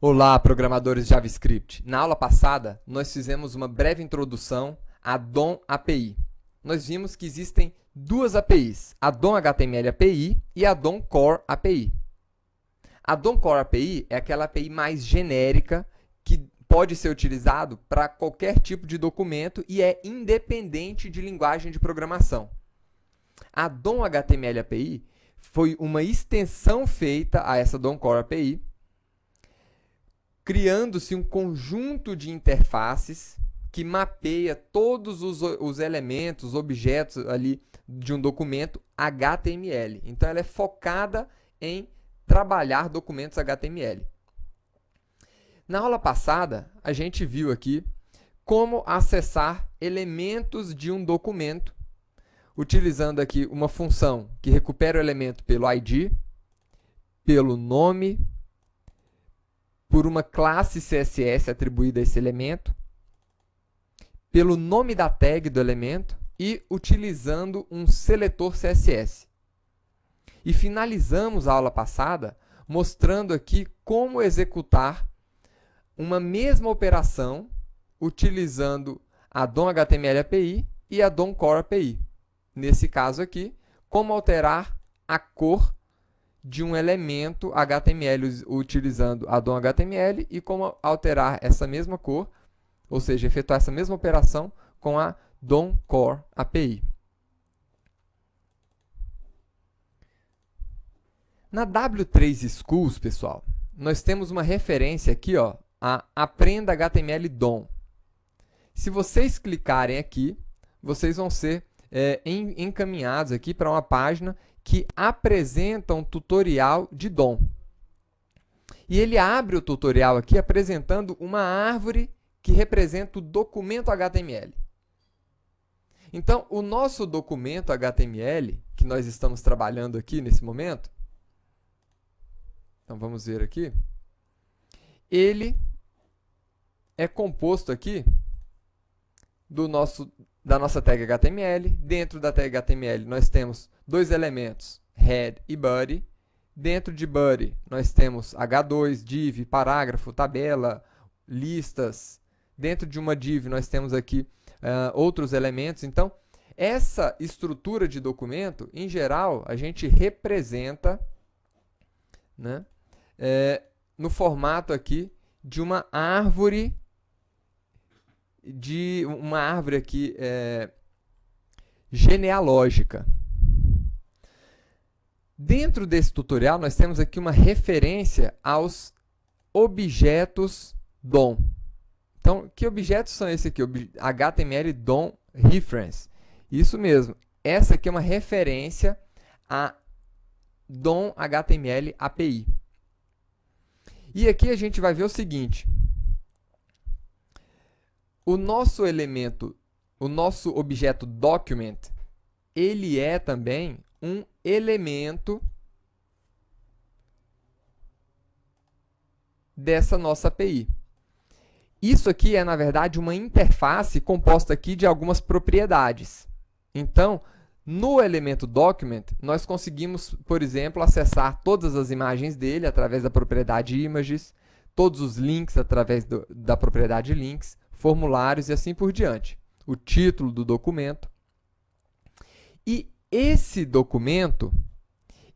Olá, programadores de JavaScript. Na aula passada, nós fizemos uma breve introdução à DOM API. Nós vimos que existem duas APIs, a DOM HTML API e a DOM Core API. A DOM Core API é aquela API mais genérica que pode ser utilizado para qualquer tipo de documento e é independente de linguagem de programação. A DOM HTML API foi uma extensão feita a essa DOM Core API, criando-se um conjunto de interfaces que mapeia todos os elementos, objetos ali de um documento HTML. Então, ela é focada em trabalhar documentos HTML. Na aula passada, a gente viu aqui como acessar elementos de um documento, utilizando aqui uma função que recupera o elemento pelo ID, pelo nome, por uma classe CSS atribuída a esse elemento, pelo nome da tag do elemento e utilizando um seletor CSS. E finalizamos a aula passada mostrando aqui como executar uma mesma operação utilizando a DOM HTML API e a DOM Core API. Nesse caso aqui, como alterar a cor de um elemento HTML utilizando a DOM HTML e como alterar essa mesma cor, ou seja, efetuar essa mesma operação com a DOM Core API. Na W3 Schools, pessoal, nós temos uma referência aqui, ó, a Aprenda HTML DOM. Se vocês clicarem aqui, vocês vão ser encaminhados aqui para uma página que apresenta um tutorial de DOM. E ele abre o tutorial aqui apresentando uma árvore que representa o documento HTML. Então, o nosso documento HTML, que nós estamos trabalhando aqui nesse momento, então vamos ver aqui, ele é composto aqui da nossa tag HTML. Dentro da tag HTML nós temos dois elementos, head e body. Dentro de body nós temos H2, div, parágrafo, tabela, listas. Dentro de uma div nós temos aqui outros elementos. Então, essa estrutura de documento, em geral, a gente representa, né, no formato aqui de uma árvore aqui genealógica. Dentro desse tutorial, nós temos aqui uma referência aos objetos DOM. Então, que objetos são esses aqui? HTML DOM Reference. Isso mesmo. Essa aqui é uma referência a DOM HTML API. E aqui a gente vai ver o seguinte. O nosso elemento, o nosso objeto document, ele é também um elemento dessa nossa API. Isso aqui é, na verdade, uma interface composta aqui de algumas propriedades. Então, no elemento document, nós conseguimos, por exemplo, acessar todas as imagens dele através da propriedade images, todos os links através da propriedade links, formulários e assim por diante. O título do documento. E esse documento,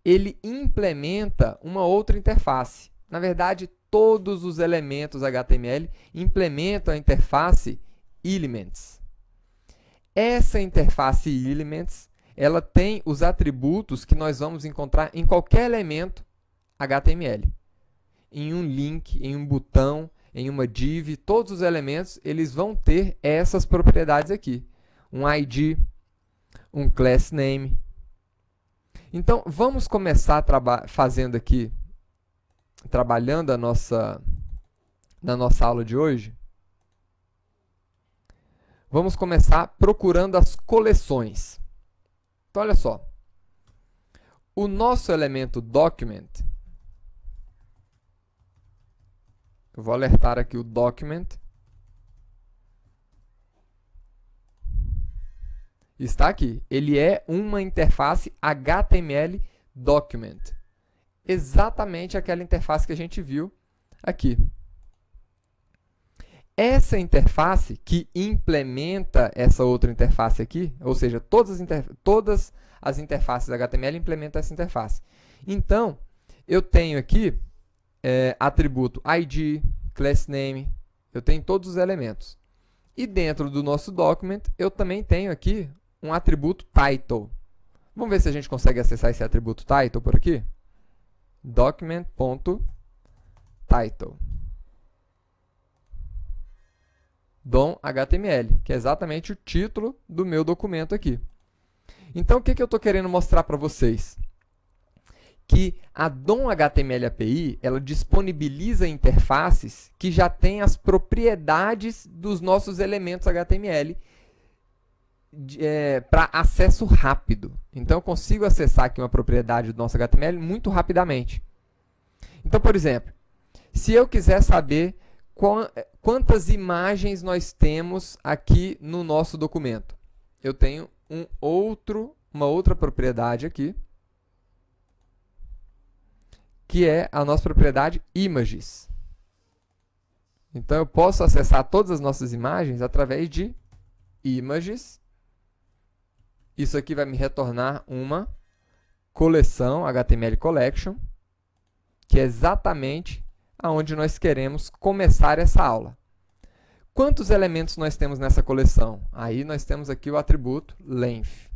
ele implementa uma outra interface. Na verdade, todos os elementos HTML implementam a interface Elements. Essa interface Elements, ela tem os atributos que nós vamos encontrar em qualquer elemento HTML. Em um link, em um botão, em uma div, todos os elementos eles vão ter essas propriedades aqui. Um ID, um class name. Então, vamos começar fazendo aqui, trabalhando na nossa aula de hoje. Vamos começar procurando as coleções. Então, olha só. O nosso elemento document, eu vou alertar aqui o document, está aqui. Ele é uma interface HTML document. Exatamente aquela interface que a gente viu aqui. Essa interface que implementa essa outra interface aqui, ou seja, todas as interfaces HTML implementam essa interface. Então, eu tenho aqui atributo ID, class name, eu tenho todos os elementos. E dentro do nosso document, eu também tenho aqui um atributo title. Vamos ver se a gente consegue acessar esse atributo title por aqui? Document.title. DOM.html, que é exatamente o título do meu documento aqui. Então, o que eu estou querendo mostrar para vocês? Que a DOM.html API, ela disponibiliza interfaces que já têm as propriedades dos nossos elementos HTML para acesso rápido. Então, eu consigo acessar aqui uma propriedade do nosso HTML muito rapidamente. Então, por exemplo, se eu quiser saber quantas imagens nós temos aqui no nosso documento, eu tenho uma outra propriedade aqui, que é a nossa propriedade images. Então, eu posso acessar todas as nossas imagens através de images. Isso aqui vai me retornar uma coleção, HTML Collection, que é exatamente aonde nós queremos começar essa aula. Quantos elementos nós temos nessa coleção? Aí nós temos aqui o atributo length.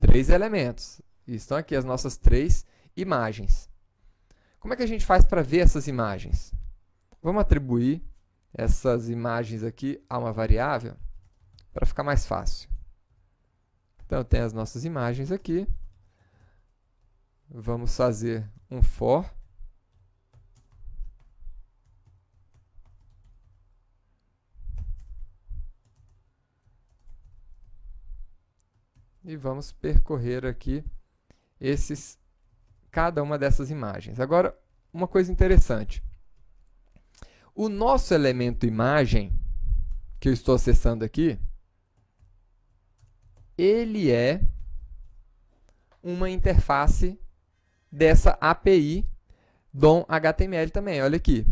3 elementos. E estão aqui as nossas 3 imagens. Como é que a gente faz para ver essas imagens? Vamos atribuir essas imagens aqui a uma variável para ficar mais fácil. Então, eu tenho as nossas imagens aqui. Vamos fazer um for. E vamos percorrer aqui cada uma dessas imagens. Agora, uma coisa interessante. O nosso elemento imagem, que eu estou acessando aqui, ele é uma interface dessa API DOM.html também. Olha aqui.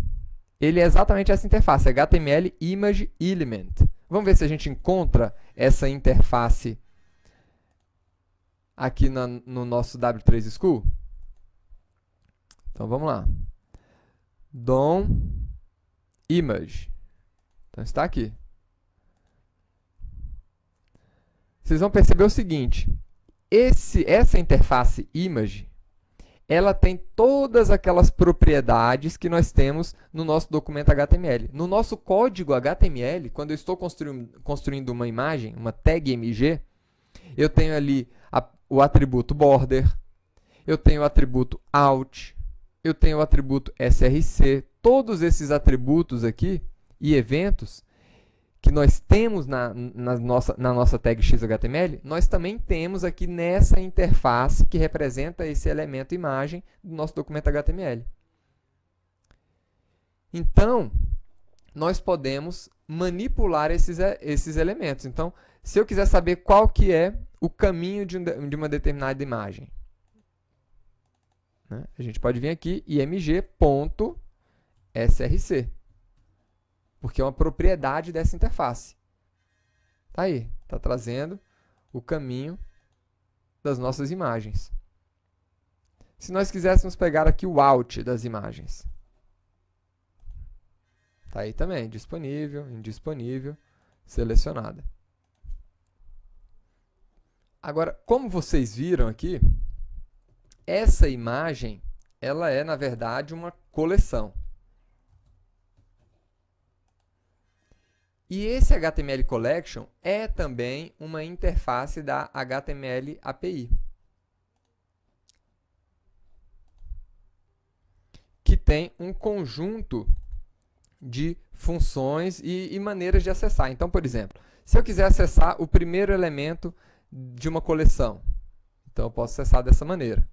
Ele é exatamente essa interface, HTML Image Element. Vamos ver se a gente encontra essa interface aqui no nosso W3 School? Então, vamos lá. DOM Image. Então, está aqui. Vocês vão perceber o seguinte. Essa interface Image, ela tem todas aquelas propriedades que nós temos no nosso documento HTML. No nosso código HTML, quando eu estou construindo uma imagem, uma tag MG, eu tenho ali o atributo border, eu tenho o atributo out, eu tenho o atributo src. Todos esses atributos aqui e eventos que nós temos na nossa tag XHTML, nós também temos aqui nessa interface que representa esse elemento imagem do nosso documento HTML. Então, nós podemos manipular esses elementos. Então, se eu quiser saber qual que é o caminho de uma determinada imagem, né, a gente pode vir aqui img.src. Porque é uma propriedade dessa interface. Está aí, está trazendo o caminho das nossas imagens. Se nós quiséssemos pegar aqui o out das imagens, está aí também, disponível, indisponível, selecionada. Agora, como vocês viram aqui, essa imagem, ela é, na verdade, uma coleção. E esse HTML Collection é também uma interface da HTML API, que tem um conjunto de funções e maneiras de acessar. Então, por exemplo, se eu quiser acessar o primeiro elemento de uma coleção, então eu posso acessar dessa maneira.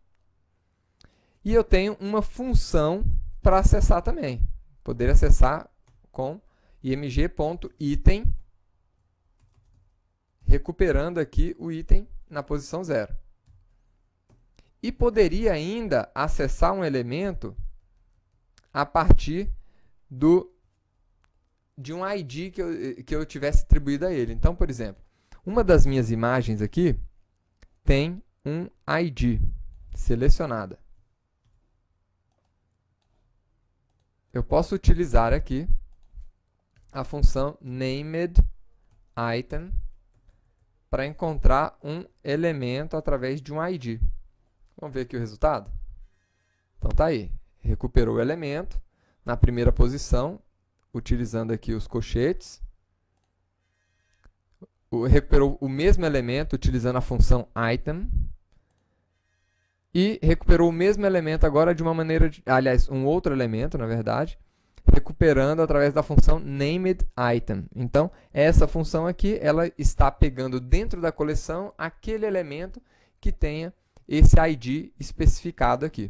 E eu tenho uma função para acessar também. Poder acessar com img.item, recuperando aqui o item na posição 0. e poderia ainda acessar um elemento a partir de um ID que eu tivesse atribuído a ele. Então, por exemplo, uma das minhas imagens aqui tem um ID selecionada. Eu posso utilizar aqui a função namedItem para encontrar um elemento através de um ID. Vamos ver aqui o resultado? Então tá aí, recuperou o elemento na primeira posição, utilizando aqui os colchetes. Recuperou o mesmo elemento utilizando a função item. E recuperou o mesmo elemento agora de uma maneira, aliás, um outro elemento, na verdade, recuperando através da função namedItem. Então, essa função aqui, ela está pegando dentro da coleção aquele elemento que tenha esse ID especificado aqui.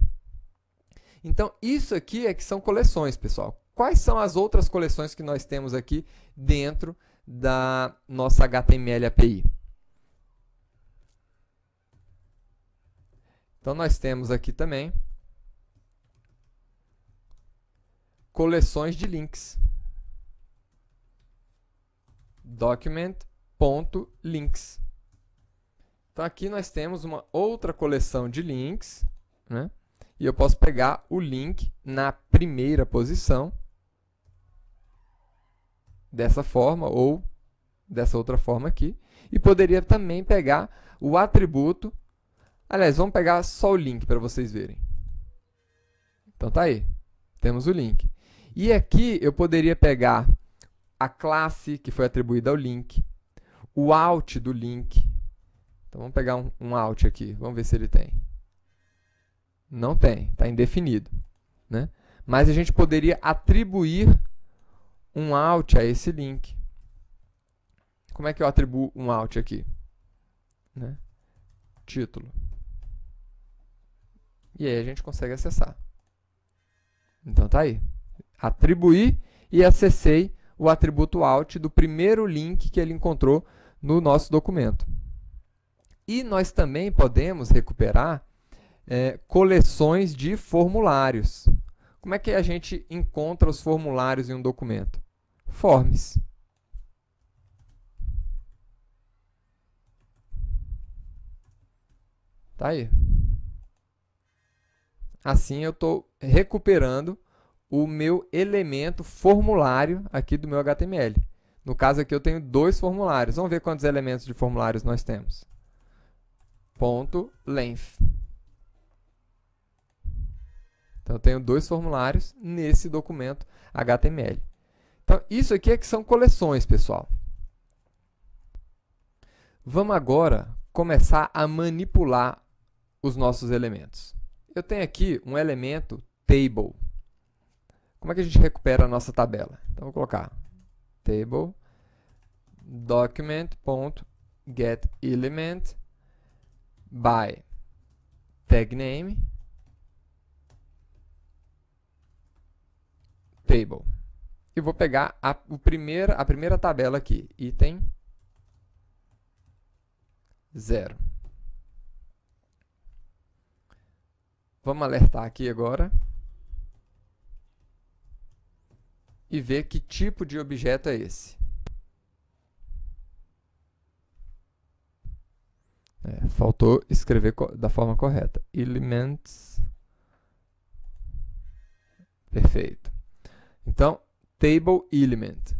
Então, isso aqui é que são coleções, pessoal. Quais são as outras coleções que nós temos aqui dentro da nossa HTML API? Então, nós temos aqui também coleções de links. Document.links. Então, aqui nós temos uma outra coleção de links, né? E eu posso pegar o link na primeira posição, dessa forma, ou dessa outra forma aqui. E poderia também pegar o atributo. Aliás, vamos pegar só o link para vocês verem. Então, tá aí. Temos o link. E aqui eu poderia pegar a classe que foi atribuída ao link, o out do link. Então, vamos pegar um out aqui. Vamos ver se ele tem. Não tem, está indefinido, né? Mas a gente poderia atribuir um out a esse link. Como é que eu atribuo um out aqui? Né? Título. E aí a gente consegue acessar. Então tá aí. Atribuí e acessei o atributo out do primeiro link que ele encontrou no nosso documento. E nós também podemos recuperar coleções de formulários. Como é que a gente encontra os formulários em um documento? Forms. Tá aí. Assim eu estou recuperando o meu elemento formulário aqui do meu HTML. No caso aqui eu tenho dois formulários. Vamos ver quantos elementos de formulários nós temos. Ponto length. Então, eu tenho dois formulários nesse documento HTML. Então, isso aqui é que são coleções, pessoal. Vamos agora começar a manipular os nossos elementos. Eu tenho aqui um elemento table. Como é que a gente recupera a nossa tabela? Então, vou colocar table document.getElement by tag name table. E vou pegar a primeira tabela aqui, item 0. Vamos alertar aqui agora e ver que tipo de objeto é esse. Faltou escrever da forma correta. Elements. Perfeito. Então, table element.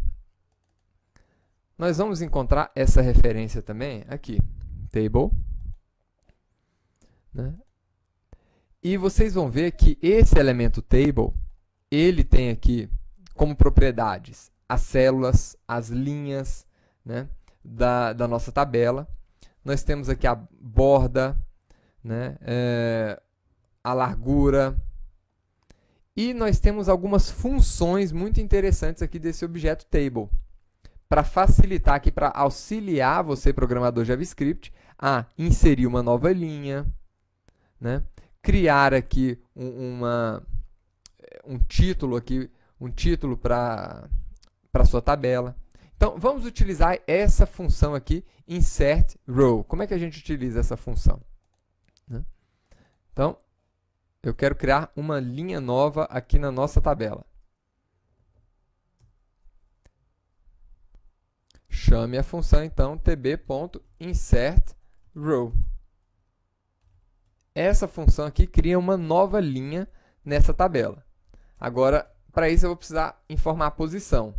Nós vamos encontrar essa referência também aqui. Table. Né? E vocês vão ver que esse elemento table, ele tem aqui como propriedades as células, as linhas, né, da nossa tabela. Nós temos aqui a borda, né, a largura. E nós temos algumas funções muito interessantes aqui desse objeto table, para facilitar aqui, para auxiliar você, programador JavaScript, a inserir uma nova linha, né? Criar aqui um título aqui, um título para a sua tabela. Então, vamos utilizar essa função aqui, insert row. Como é que a gente utiliza essa função? Né? Então, eu quero criar uma linha nova aqui na nossa tabela. Chame a função, então, tb.insertRow. Essa função aqui cria uma nova linha nessa tabela. Agora, para isso, eu vou precisar informar a posição.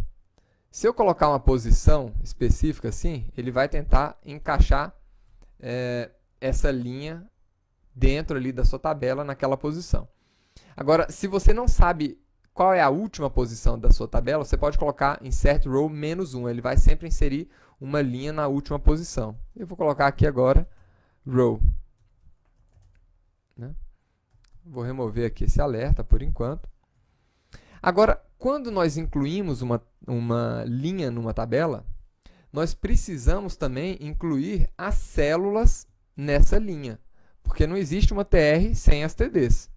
Se eu colocar uma posição específica assim, ele vai tentar encaixar essa linha dentro ali da sua tabela naquela posição. Agora, se você não sabe qual é a última posição da sua tabela, você pode colocar insert row -1. Ele vai sempre inserir uma linha na última posição. Eu vou colocar aqui agora row. Né? Vou remover aqui esse alerta por enquanto. Agora, quando nós incluímos uma linha numa tabela, nós precisamos também incluir as células nessa linha, porque não existe uma TR sem as TDs.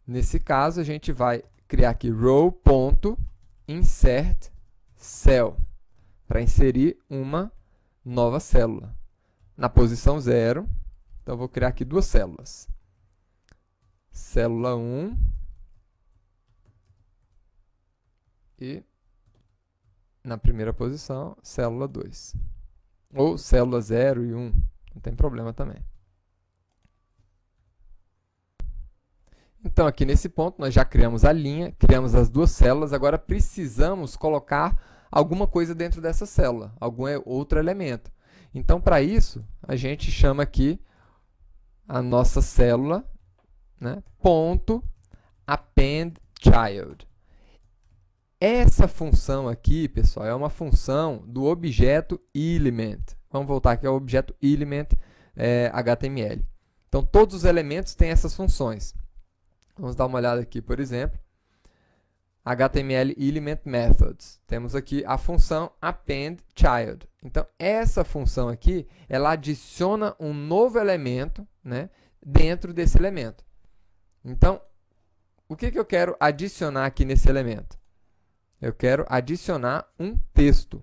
Nesse caso, a gente vai criar aqui row.insertCell para inserir uma nova célula. Na posição 0, então eu vou criar aqui duas células. Célula 1 e, na primeira posição, célula 2. Ou célula 0 e 1, não tem problema também. Então, aqui nesse ponto, nós já criamos a linha, criamos as duas células, agora precisamos colocar alguma coisa dentro dessa célula, algum outro elemento. Então, para isso, a gente chama aqui a nossa célula, né, .appendChild. Essa função aqui, pessoal, é uma função do objeto element. Vamos voltar aqui ao objeto element HTML. Então, todos os elementos têm essas funções. Vamos dar uma olhada aqui, por exemplo, HTML Element Methods. Temos aqui a função appendChild. Então, essa função aqui, ela adiciona um novo elemento, né, dentro desse elemento. Então, o que eu quero adicionar aqui nesse elemento? Eu quero adicionar um texto.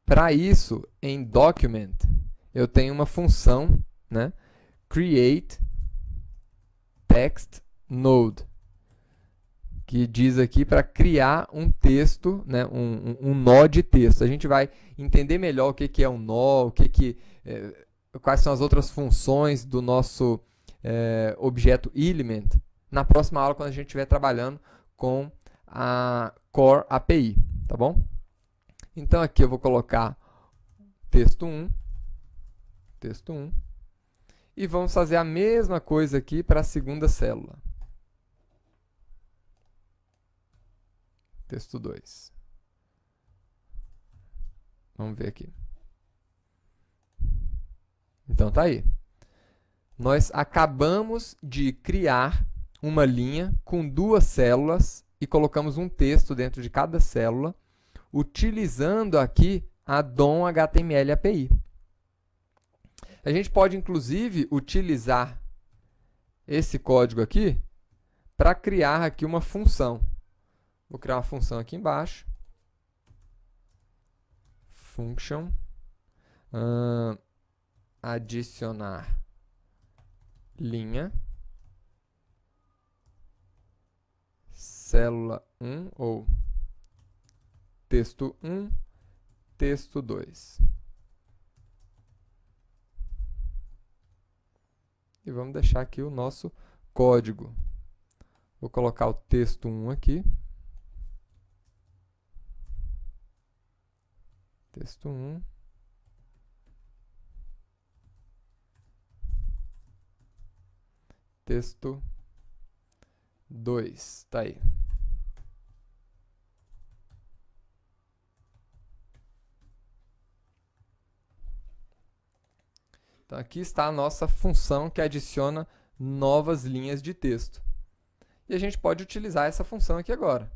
Para isso, em Document, eu tenho uma função, né, createTextNode, que diz aqui para criar um texto, né, um nó de texto. A gente vai entender melhor o que é um nó, quais são as outras funções do nosso objeto element na próxima aula, quando a gente estiver trabalhando com a Core API, tá bom? Então, aqui eu vou colocar texto 1, e vamos fazer a mesma coisa aqui para a segunda célula. Texto 2. Vamos ver aqui. Então, tá aí. Nós acabamos de criar uma linha com duas células e colocamos um texto dentro de cada célula, utilizando aqui a DOM HTML API. A gente pode, inclusive, utilizar esse código aqui para criar aqui uma função. Vou criar uma função aqui embaixo. Function. Adicionar linha. Célula 1 ou texto 1, texto 2. E vamos deixar aqui o nosso código. Vou colocar o texto 1 aqui. Texto 1. Texto 2. Tá aí. Então, aqui está a nossa função que adiciona novas linhas de texto. E a gente pode utilizar essa função aqui agora.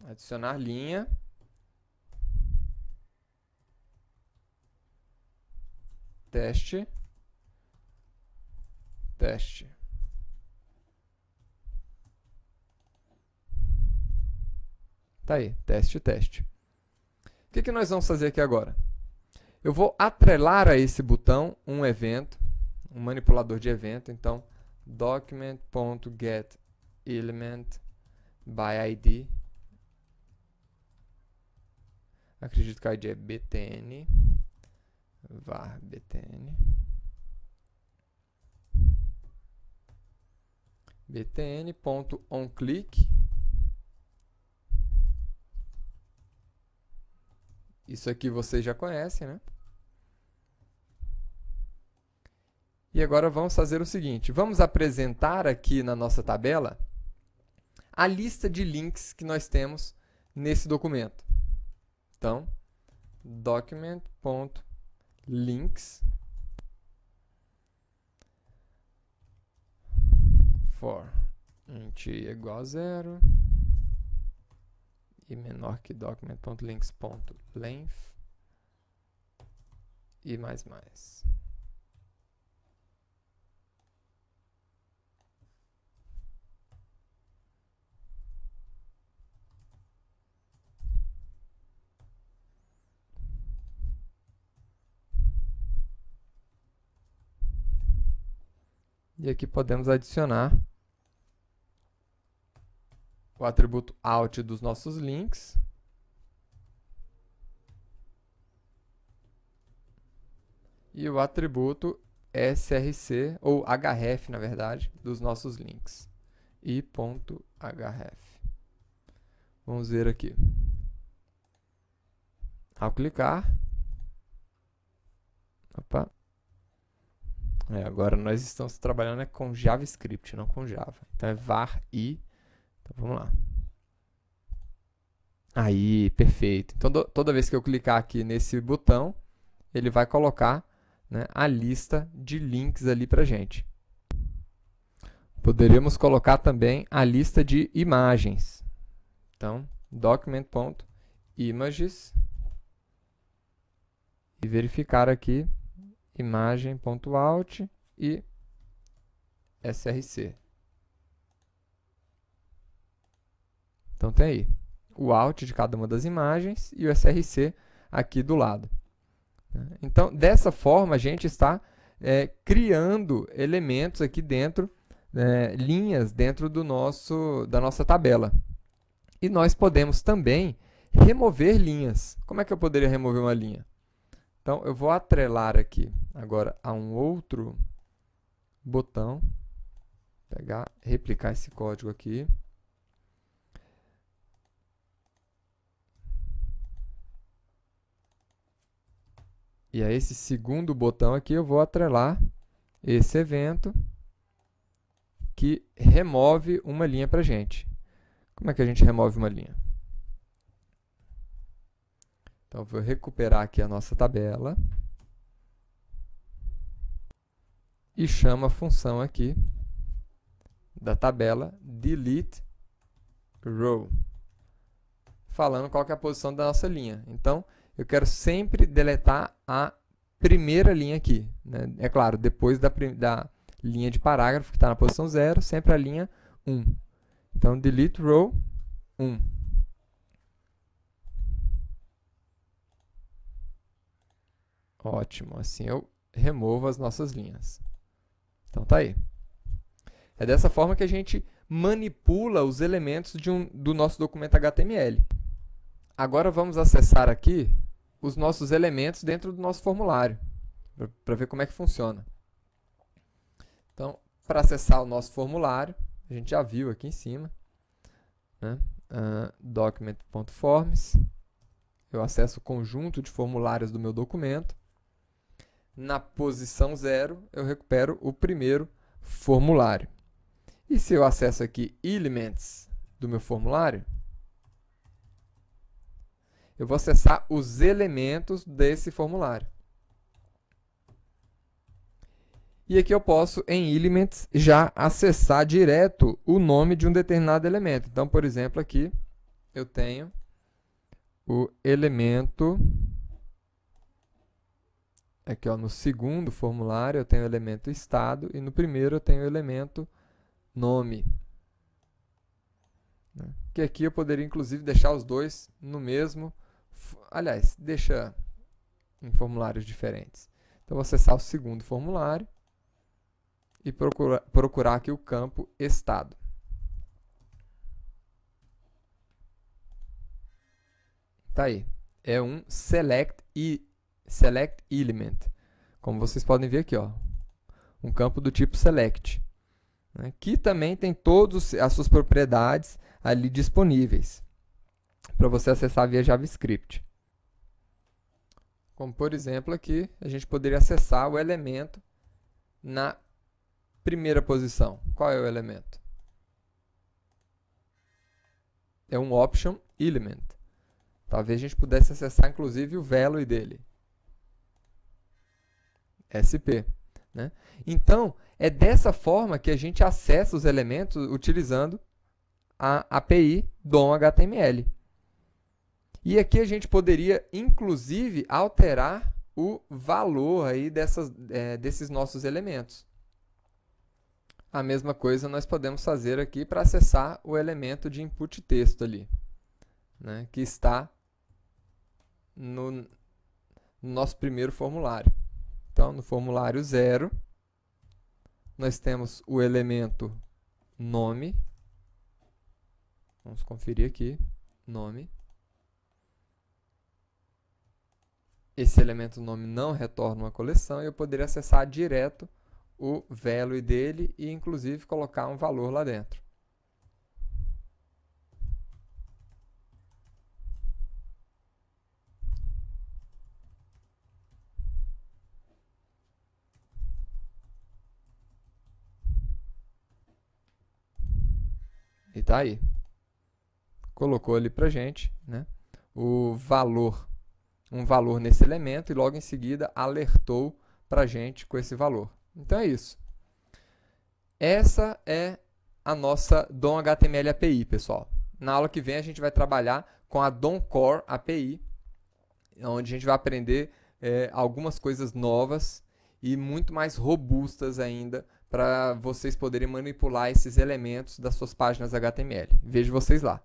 Adicionar linha. Teste. Teste. Tá aí, teste, teste. O que nós vamos fazer aqui agora? Eu vou atrelar a esse botão um evento um manipulador de evento. Então, document.getElement by ID. Acredito que a ID é btn, var btn, btn.onClick. Isso aqui vocês já conhecem, né? E agora vamos fazer o seguinte, vamos apresentar aqui na nossa tabela a lista de links que nós temos nesse documento. Então, document.links for int igual a 0 e menor que document.links.length e mais. E aqui podemos adicionar o atributo out dos nossos links. E o atributo src, ou href, na verdade, dos nossos links. i.href. Vamos ver aqui. Ao clicar... Opa. Agora nós estamos trabalhando com JavaScript, não com Java. Então é var i. Então vamos lá. Aí, perfeito. Então toda vez que eu clicar aqui nesse botão, ele vai colocar, né, a lista de links ali para a gente. Poderíamos colocar também a lista de imagens. Então, document.images e verificar aqui imagem.out e src. Então tem aí o out de cada uma das imagens e o src aqui do lado. Então, dessa forma, a gente está criando elementos aqui dentro, linhas dentro da nossa tabela. E nós podemos também remover linhas. Como é que eu poderia remover uma linha? Então, eu vou atrelar aqui agora a um outro botão. Replicar esse código aqui. E a esse segundo botão aqui eu vou atrelar esse evento que remove uma linha para a gente. Como é que a gente remove uma linha? Então, eu vou recuperar aqui a nossa tabela e chamo a função aqui da tabela deleteRow, falando qual que é a posição da nossa linha. Então, eu quero sempre deletar a primeira linha aqui, né? É claro, depois da linha de parágrafo, que está na posição 0, sempre a linha 1. Então, deleteRow 1. Ótimo, assim eu removo as nossas linhas. Então, tá aí. É dessa forma que a gente manipula os elementos do nosso documento HTML. Agora vamos acessar aqui os nossos elementos dentro do nosso formulário, para ver como é que funciona. Então, para acessar o nosso formulário, a gente já viu aqui em cima, né? Document.forms, eu acesso o conjunto de formulários do meu documento. Na posição 0, eu recupero o primeiro formulário. E se eu acesso aqui Elements do meu formulário, eu vou acessar os elementos desse formulário. E aqui eu posso, em Elements, já acessar direto o nome de um determinado elemento. Então, por exemplo, aqui eu tenho o elemento... Aqui, ó, no segundo formulário, eu tenho o elemento estado e no primeiro eu tenho o elemento nome. Que aqui eu poderia, inclusive, deixar os dois no mesmo... Aliás, deixa em formulários diferentes. Então, eu vou acessar o segundo formulário. e procurar aqui o campo estado. Tá aí. É um select element. Como vocês podem ver aqui, ó, um campo do tipo select, né, que também tem todas as suas propriedades ali disponíveis para você acessar via JavaScript. Como, por exemplo, aqui a gente poderia acessar o elemento na primeira posição. Qual é o elemento? É um option element. Talvez a gente pudesse acessar, inclusive, o value dele. SP. Né? Então, é dessa forma que a gente acessa os elementos utilizando a API DOM-HTML. E aqui a gente poderia, inclusive, alterar o valor aí desses nossos elementos. A mesma coisa nós podemos fazer aqui para acessar o elemento de input texto ali, né, que está no nosso primeiro formulário. Então, no formulário 0, nós temos o elemento nome. Vamos conferir aqui, nome. Esse elemento nome não retorna uma coleção e eu poderia acessar direto o value dele e, inclusive, colocar um valor lá dentro. E tá aí. Colocou ali pra gente, né, o valor, um valor nesse elemento e logo em seguida alertou pra gente com esse valor. Então é isso. Essa é a nossa DOM HTML API, pessoal. Na aula que vem a gente vai trabalhar com a DOM Core API, onde a gente vai aprender algumas coisas novas e muito mais robustas ainda para vocês poderem manipular esses elementos das suas páginas HTML. Vejo vocês lá.